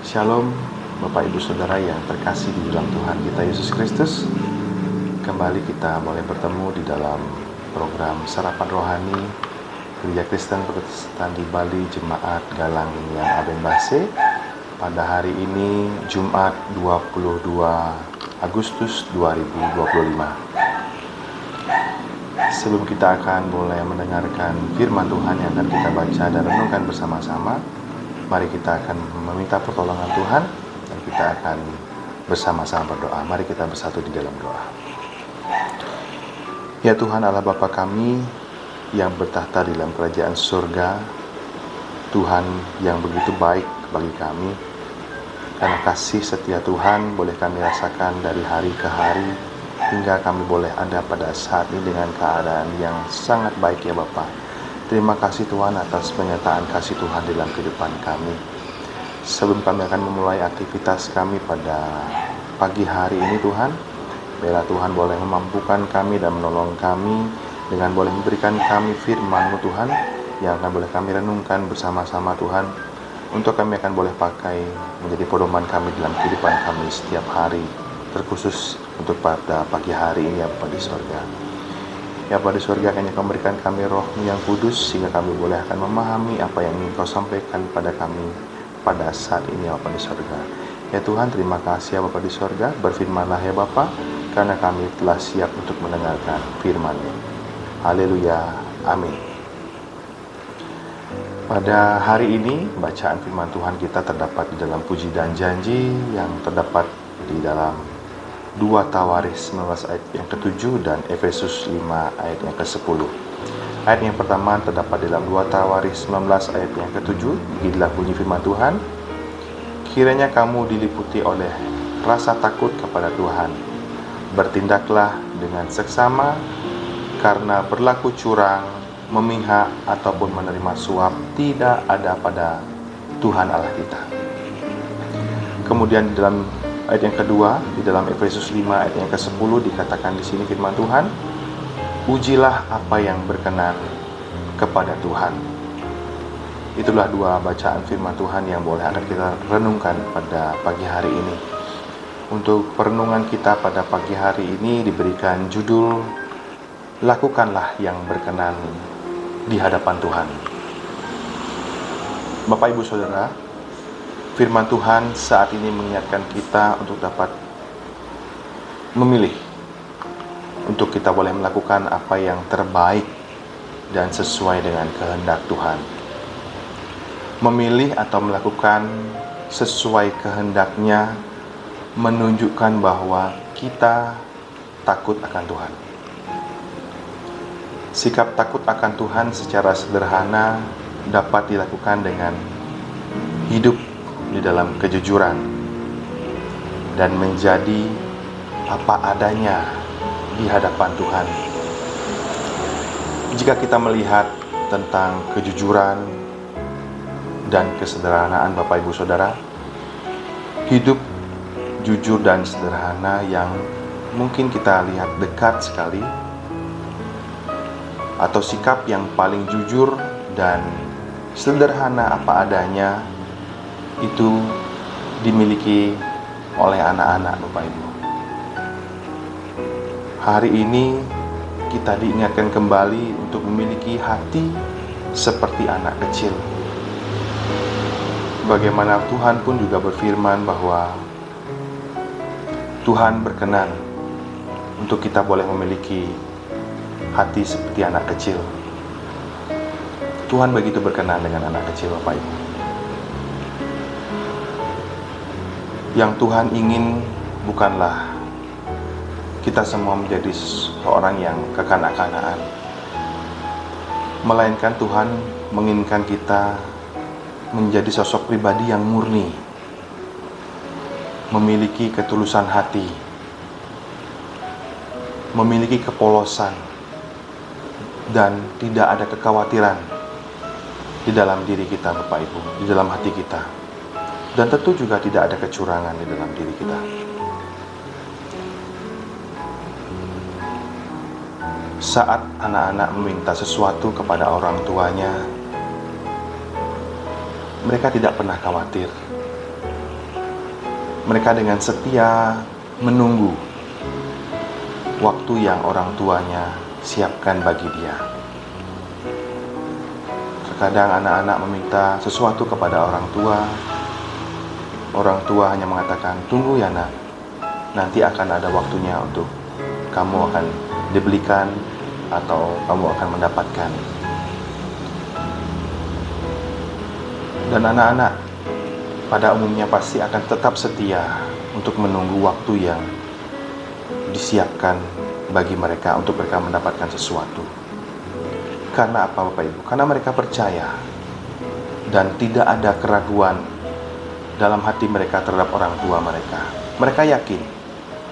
Shalom Bapak Ibu Saudara yang terkasih di dalam Tuhan kita Yesus Kristus. Kembali kita boleh bertemu di dalam program Sarapan Rohani Gereja Kristen Protestan di Bali Jemaat Galang yang Abenbase. Pada hari ini Jumat 22 Agustus 2025. Sebelum kita akan mulai mendengarkan firman Tuhan yang akan kita baca dan renungkan bersama-sama, mari kita akan meminta pertolongan Tuhan dan kita akan bersama-sama berdoa. Mari kita bersatu di dalam doa. Ya Tuhan Allah Bapa kami yang bertahta di dalam kerajaan surga, Tuhan yang begitu baik bagi kami, karena kasih setia Tuhan boleh kami rasakan dari hari ke hari, hingga kami boleh ada pada saat ini dengan keadaan yang sangat baik ya Bapa. Terima kasih Tuhan atas penyertaan kasih Tuhan dalam kehidupan kami. Sebelum kami akan memulai aktivitas kami pada pagi hari ini Tuhan, biarlah Tuhan boleh memampukan kami dan menolong kami dengan boleh memberikan kami firman-Mu Tuhan, yang akan boleh kami renungkan bersama-sama Tuhan, untuk kami akan boleh pakai menjadi pedoman kami dalam kehidupan kami setiap hari, terkhusus untuk pada pagi hari ini ya Bapa di sorga. Ya Bapa di sorga, hanya Kau memberikan kami roh-Mu yang kudus, sehingga kami boleh akan memahami apa yang ingin Kau sampaikan pada kami pada saat ini ya Bapa di sorga. Ya Tuhan, terima kasih ya Bapa di sorga, berfirmanlah ya Bapa, karena kami telah siap untuk mendengarkan firman-Mu. Haleluya, amin. Pada hari ini, bacaan firman Tuhan kita terdapat di dalam Puji dan Janji yang terdapat di dalam 2 Tawaris 19 ayat yang ke-7 dan Efesus 5 ayat yang ke-10. Ayat yang pertama terdapat dalam 2 Tawaris 19 ayat yang ke-7. Beginilah bunyi firman Tuhan. Kiranya kamu diliputi oleh rasa takut kepada Tuhan. Bertindaklah dengan seksama, karena berlaku curang, memihak ataupun menerima suap tidak ada pada Tuhan Allah kita. Kemudian di dalam ayat yang kedua, di dalam Efesus 5 ayat yang ke-10 dikatakan di sini firman Tuhan, ujilah apa yang berkenan kepada Tuhan. Itulah dua bacaan firman Tuhan yang boleh akan kita renungkan pada pagi hari ini. Untuk perenungan kita pada pagi hari ini diberikan judul, lakukanlah yang berkenan di hadapan Tuhan. Bapak Ibu Saudara, firman Tuhan saat ini mengingatkan kita untuk dapat memilih, untuk kita boleh melakukan apa yang terbaik dan sesuai dengan kehendak Tuhan. Memilih atau melakukan sesuai kehendaknya menunjukkan bahwa kita takut akan Tuhan. Sikap takut akan Tuhan secara sederhana dapat dilakukan dengan hidup di dalam kejujuran dan menjadi apa adanya di hadapan Tuhan. Jika kita melihat tentang kejujuran dan kesederhanaan Bapak Ibu Saudara, hidup jujur dan sederhana yang mungkin kita lihat dekat sekali, atau sikap yang paling jujur dan sederhana apa adanya, itu dimiliki oleh anak-anak Bapak Ibu. Hari ini kita diingatkan kembali untuk memiliki hati seperti anak kecil. Bagaimana Tuhan pun juga berfirman bahwa Tuhan berkenan untuk kita boleh memiliki hati seperti anak kecil. Tuhan begitu berkenan dengan anak kecil Bapak Ibu. Yang Tuhan ingin bukanlah kita semua menjadi seorang yang kekanak-kanakan, melainkan Tuhan menginginkan kita menjadi sosok pribadi yang murni, memiliki ketulusan hati, memiliki kepolosan, dan tidak ada kekhawatiran di dalam diri kita Bapak Ibu, di dalam hati kita. Dan tentu juga tidak ada kecurangan di dalam diri kita. Saat anak-anak meminta sesuatu kepada orang tuanya, mereka tidak pernah khawatir Mereka dengan setia menunggu waktu yang orang tuanya siapkan bagi dia. Terkadang anak-anak meminta sesuatu kepada orang tua. Orang tua hanya mengatakan, "Tunggu ya nak, nanti akan ada waktunya untuk kamu akan dibelikan atau kamu akan mendapatkan." Dan anak-anak pada umumnya pasti akan tetap setia untuk menunggu waktu yang disiapkan bagi mereka untuk mereka mendapatkan sesuatu. Karena apa Bapak Ibu? Karena mereka percaya dan tidak ada keraguan dalam hati mereka terhadap orang tua mereka. Mereka yakin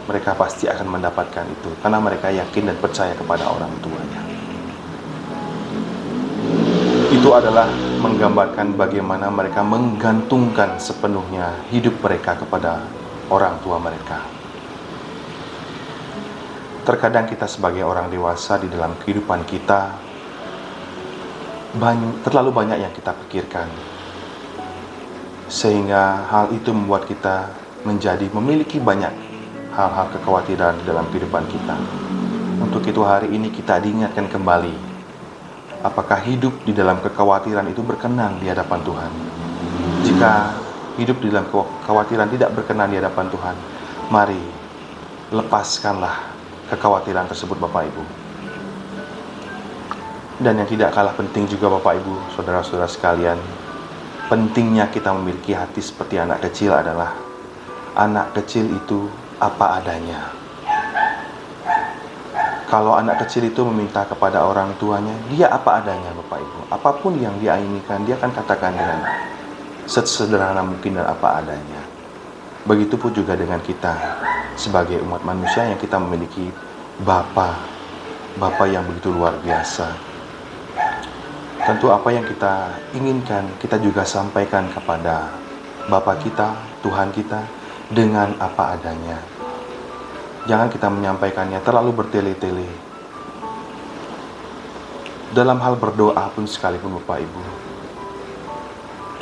mereka pasti akan mendapatkan itu karena mereka yakin dan percaya kepada orang tuanya. Itu adalah menggambarkan bagaimana mereka menggantungkan sepenuhnya hidup mereka kepada orang tua mereka. Terkadang kita sebagai orang dewasa di dalam kehidupan kita terlalu banyak yang kita pikirkan, sehingga hal itu membuat kita memiliki banyak hal-hal kekhawatiran dalam kehidupan kita. Untuk itu hari ini kita diingatkan kembali, apakah hidup di dalam kekhawatiran itu berkenan di hadapan Tuhan? Jika hidup di dalam kekhawatiran tidak berkenan di hadapan Tuhan, mari lepaskanlah kekhawatiran tersebut Bapak Ibu. Dan yang tidak kalah penting juga Bapak Ibu, saudara-saudara sekalian, pentingnya kita memiliki hati seperti anak kecil adalah anak kecil itu apa adanya. Kalau anak kecil itu meminta kepada orang tuanya, dia apa adanya Bapak Ibu. Apapun yang dia inginkan, dia akan katakan dengan sesederhana mungkin dan apa adanya. Begitupun juga dengan kita sebagai umat manusia yang kita memiliki Bapa yang begitu luar biasa. Tentu apa yang kita inginkan, kita juga sampaikan kepada Bapa kita, Tuhan kita, dengan apa adanya. Jangan kita menyampaikannya terlalu bertele-tele. Dalam hal berdoa pun sekalipun Bapak Ibu,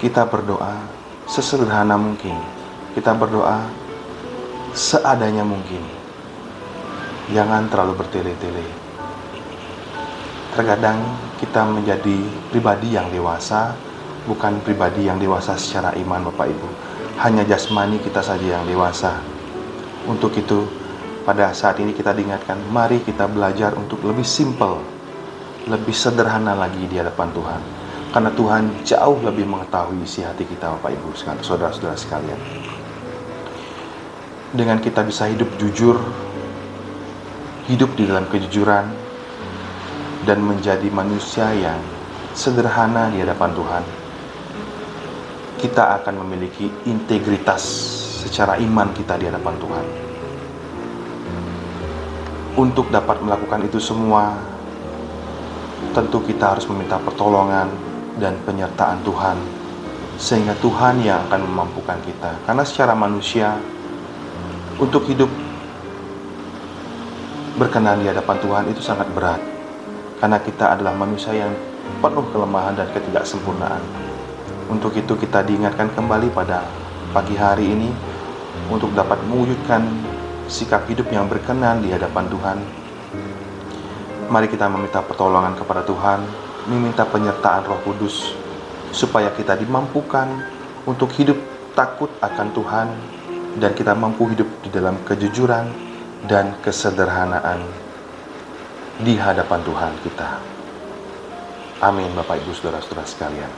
kita berdoa sesederhana mungkin. Kita berdoa seadanya mungkin. Jangan terlalu bertele-tele. Terkadang kita menjadi pribadi yang dewasa, bukan pribadi yang dewasa secara iman Bapak Ibu. Hanya jasmani kita saja yang dewasa. Untuk itu, pada saat ini kita diingatkan, mari kita belajar untuk lebih simple, lebih sederhana lagi di hadapan Tuhan. Karena Tuhan jauh lebih mengetahui isi hati kita Bapak Ibu, saudara-saudara sekalian. Dengan kita bisa hidup jujur, hidup di dalam kejujuran, dan menjadi manusia yang sederhana di hadapan Tuhan, kita akan memiliki integritas secara iman kita di hadapan Tuhan. Untuk dapat melakukan itu semua, tentu kita harus meminta pertolongan dan penyertaan Tuhan, sehingga Tuhan yang akan memampukan kita. Karena secara manusia, untuk hidup berkenan di hadapan Tuhan itu sangat berat. Karena kita adalah manusia yang penuh kelemahan dan ketidaksempurnaan. Untuk itu kita diingatkan kembali pada pagi hari ini untuk dapat mewujudkan sikap hidup yang berkenan di hadapan Tuhan. Mari kita meminta pertolongan kepada Tuhan, meminta penyertaan Roh Kudus, supaya kita dimampukan untuk hidup takut akan Tuhan, dan kita mampu hidup di dalam kejujuran dan kesederhanaan di hadapan Tuhan kita. Amin Bapak Ibu saudara-saudara sekalian.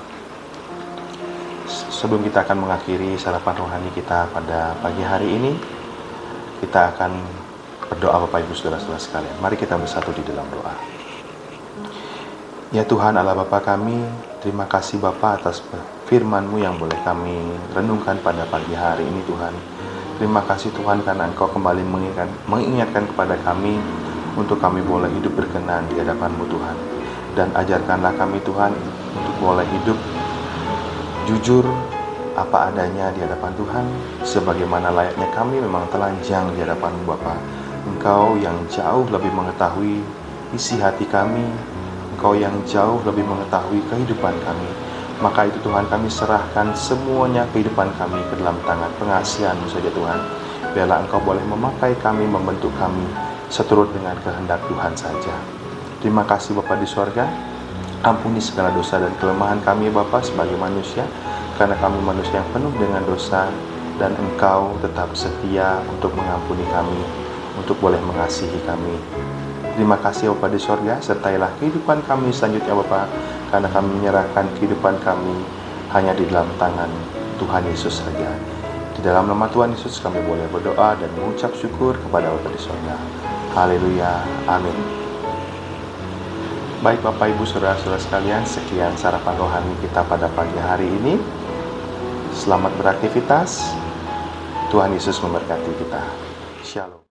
Sebelum kita akan mengakhiri sarapan rohani kita pada pagi hari ini, kita akan berdoa Bapak Ibu saudara-saudara sekalian. Mari kita bersatu di dalam doa. Ya Tuhan Allah Bapa kami, terima kasih Bapa atas firman-Mu yang boleh kami renungkan pada pagi hari ini Tuhan. Terima kasih Tuhan karena Engkau kembali mengingatkan kepada kami untuk kami boleh hidup berkenan di hadapan-Mu Tuhan. Dan ajarkanlah kami Tuhan untuk boleh hidup jujur apa adanya di hadapan Tuhan, sebagaimana layaknya kami memang telanjang di hadapan-Mu Bapa. Engkau yang jauh lebih mengetahui isi hati kami, Engkau yang jauh lebih mengetahui kehidupan kami. Maka itu Tuhan, kami serahkan semuanya kehidupan kami ke dalam tangan pengasihan-Mu saja Tuhan. Biarlah Engkau boleh memakai kami, membentuk kami seturut dengan kehendak Tuhan saja. Terima kasih Bapa di sorga. Ampuni segala dosa dan kelemahan kami Bapa sebagai manusia, karena kami manusia yang penuh dengan dosa, dan Engkau tetap setia untuk mengampuni kami, untuk boleh mengasihi kami. Terima kasih Bapa di sorga, sertailah kehidupan kami selanjutnya Bapa, karena kami menyerahkan kehidupan kami hanya di dalam tangan Tuhan Yesus saja. Di dalam nama Tuhan Yesus kami boleh berdoa dan mengucap syukur kepada Bapa di sorga. Haleluya, amin. Baik Bapak Ibu Saudara-saudara sekalian, sekian sarapan rohani kita pada pagi hari ini. Selamat beraktivitas. Tuhan Yesus memberkati kita. Shalom.